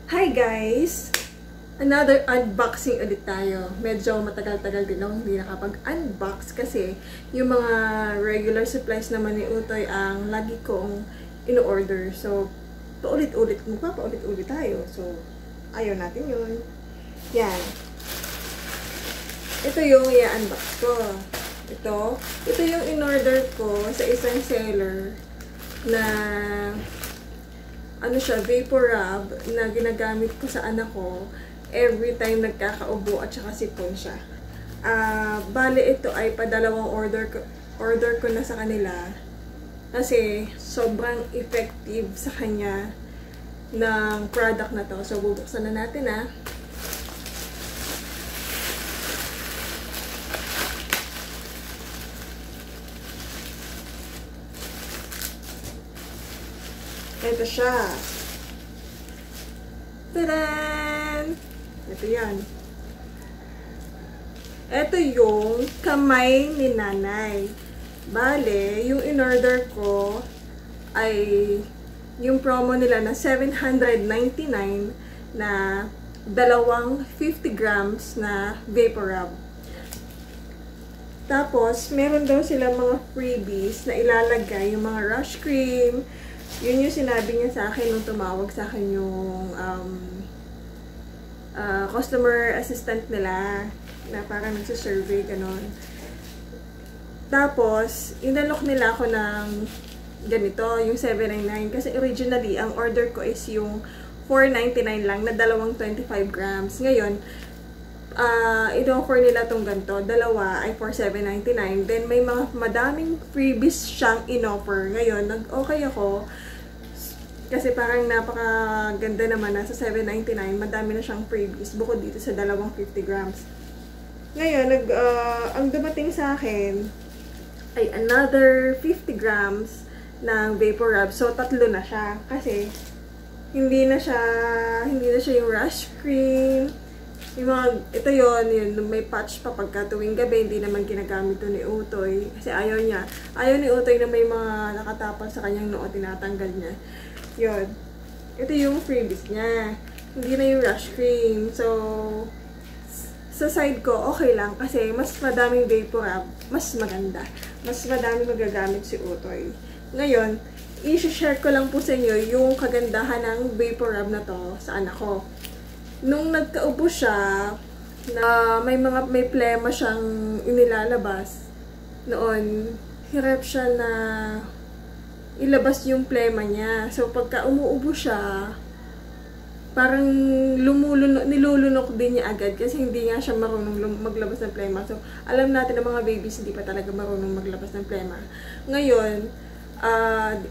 Hi guys! Another unboxing ulit tayo. Medyo matagal-tagal din ako hindi nakapag-unbox kasi yung mga regular supplies naman ni Utoy ang lagi kong in-order. So, paulit-ulit, magpapaulit-ulit tayo. So, ayaw natin yun. Yan. Ito yung i-unbox ko. Ito yung in-order ko sa isang seller na ano siya, vapor rub na ginagamit ko sa anak ko every time nagkakaubo at saka sipon siya. Bale, ito ay padalawang order ko na sa kanila kasi sobrang effective sa kanya ng product na to. So, bubuksan na natin Ito siya. Tadaan! Ito yan. Ito yung kamay ni nanay. Bale, yung in-order ko ay yung promo nila na 799 na dalawang 50 grams na vapor rub. Tapos, meron daw sila mga freebies na ilalagay, yung mga rush cream. Yun yung sinabi niya sa akin nung tumawag sa akin yung customer assistant nila na parang nagsasurvey, ganon. Tapos, inalok nila ako ng ganito, yung 799. Kasi originally, ang order ko is yung 499 lang na dalawang 25 grams. Ngayon, in-offer nila tong ganito. Dalawa ay for 799. Then, may mga madaming freebies siyang in-offer. Ngayon, nag-okay ako. Kasi parang napakaganda naman. Nasa 799, madami na siyang freebies. Bukod dito sa dalawang 50 grams. Ngayon, ang dumating sa akin ay another 50 grams ng vapor rub. So, tatlo na siya. Kasi, hindi na siya yung rush cream. Ito yun, may patch pa pagka tuwing gabi, hindi naman ginagamit to ni Utoy. Kasi ayaw niya. Ayaw ni Utoy na may mga nakatapal sa kanyang noo, tinatanggal niya. Yun. Ito yung freebies niya. Hindi na yung rush cream. So, sa side ko, okay lang. Kasi mas madaming vapor rub, mas maganda. Mas madaming magagamit si Utoy. Ngayon, i-share ko lang po sa inyo yung kagandahan ng vapor rub na to sa anak ko. Nung nagkaubo siya, na may plema siyang inilalabas, noon, hirap siya na ilabas yung plema niya. So, pagka umuubo siya, parang nilulunok din niya agad kasi hindi nga siya marunong maglabas ng plema. So, alam natin na mga babies hindi pa talaga marunong maglabas ng plema. Ngayon,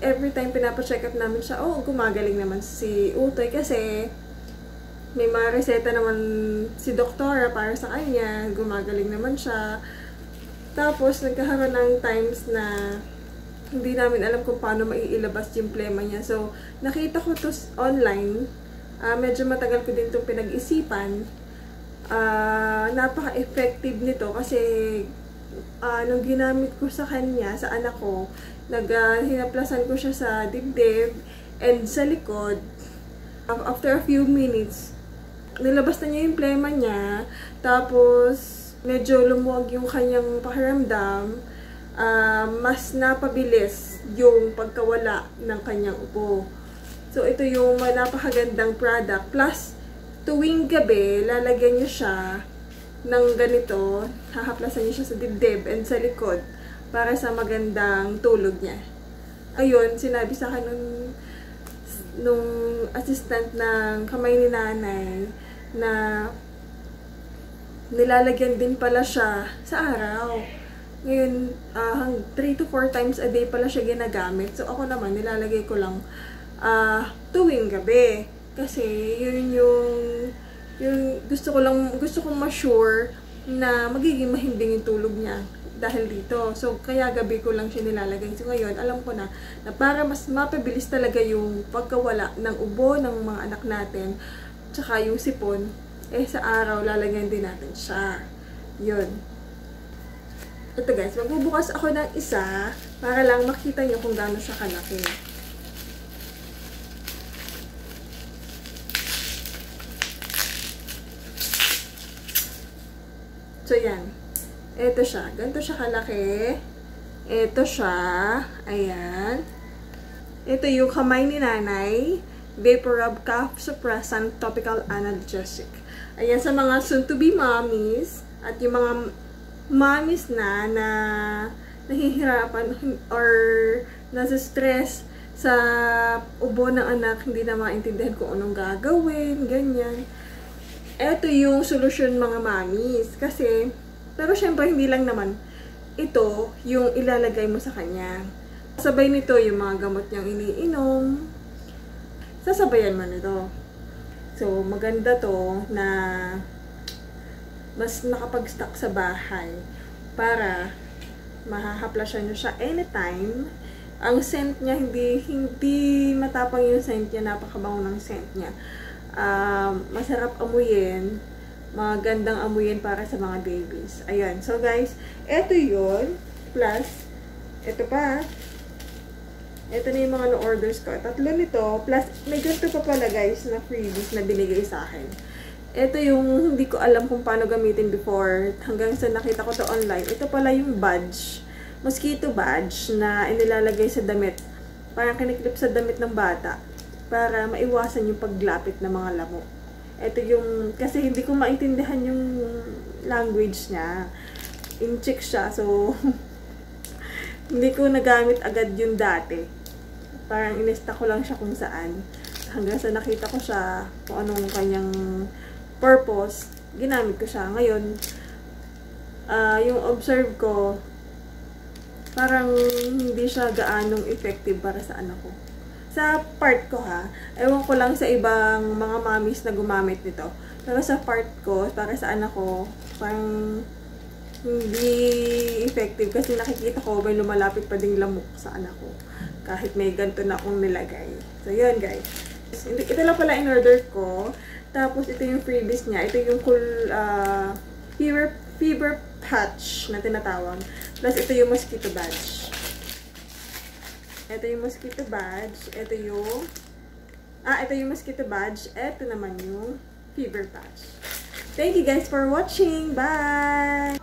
every time pinapacheck up namin siya, gumagaling naman si Utoy kasi may mga reseta naman si doktora para sa kanya, gumagaling naman siya. Tapos, nagkakaroon ng times na hindi namin alam kung paano maiilabas yung plema niya. So, nakita ko to online. Medyo matagal ko din itong pinag-isipan. Napaka-effective nito kasi nung ginamit ko sa kanya, sa anak ko, hinaplasan ko siya sa dibdib and sa likod. After a few minutes, nilabas na niya yung plema niya. Tapos, medyo lumuwag yung kanyang pakiramdam. Mas napabilis yung pagkawala ng kanyang ubo. So, ito yung napakagandang product. Plus, tuwing gabi, lalagyan niyo siya ng ganito. Hahaplasan niyo siya sa dibdib and sa likod para sa magandang tulog niya. Ayun, sinabi sa akin nung assistant ng kamay ni nanay na nilalagyan din pala siya sa araw. Ngayon, 3 to 4 times a day pala siya ginagamit. So, ako naman, nilalagay ko lang tuwing gabi. Kasi, yun yung gusto kong ma-sure na magiging mahimbing yung tulog niya dahil dito. So, kaya gabi ko lang siya nilalagay. So, ngayon, alam ko na para mas mapabilis talaga yung pagkawala ng ubo ng mga anak natin, tsaka yung sipon, sa araw, lalagyan din natin siya. Yun. Ito guys, magbubukas ako ng isa para lang makita nyo kung gaano siya kalaki. So, yan. Ito siya. Ganito siya kalaki. Ito siya. Ayan. Ito yung kamay ni nanay. Vaporub Cough Suppressant Topical Analgesic. Ayan, sa mga soon-to-be mommies at yung mga mommies na nahihirapan or nasa stress sa ubo ng anak, hindi na maintindihan kung anong gagawin, ganyan. Ito yung solusyon mga mommies. Kasi, pero syempre hindi lang naman ito yung ilalagay mo sa kanya. Sabay nito yung mga gamot niyang iniinom. Sasabayan mo nito. So, maganda to na mas nakapag-stock sa bahay para mahahaplasyan nyo siya anytime. Ang scent niya, hindi matapang yung scent niya, napakabango ng scent niya. Masarap amuyin, magandang amuyin para sa mga babies. Ayan. So, guys, eto yun. Plus, eto pa. Ito na yung mga na-orders ko. 3 nito. Plus, may ganito pa pala, guys, na freebies na binigay sa akin. Ito yung hindi ko alam kung paano gamitin before. Hanggang sa nakita ko to online. Ito pala yung badge. Mosquito badge na inilalagay sa damit. Parang kiniklip sa damit ng bata. Para maiwasan yung paglapit ng mga lamok. Ito yung, kasi hindi ko maintindihan yung language niya. In-check siya, so hindi ko nagamit agad yung dati. Parang inista ko lang siya kung saan. Hanggang sa nakita ko siya, kung anong kanyang purpose, ginamit ko siya. Ngayon, yung observe ko, parang hindi siya gaanong effective para sa anak ko. Sa part ko ha, ewan ko lang sa ibang mga mommies na gumamit nito. Pero sa part ko, para sa anak ko, parang hindi effective kasi nakikita ko may lumalapit pa ding lamok sa anak ko. Kahit may ganito na akong nilagay. So, yun guys. Ito lang pala in-order ko. Tapos, ito yung freebies niya. Ito yung cool fever patch na tinatawag. Plus, ito yung mosquito badge. Ito yung mosquito badge. Ito yung mosquito badge. Ito naman yung fever patch. Thank you guys for watching. Bye!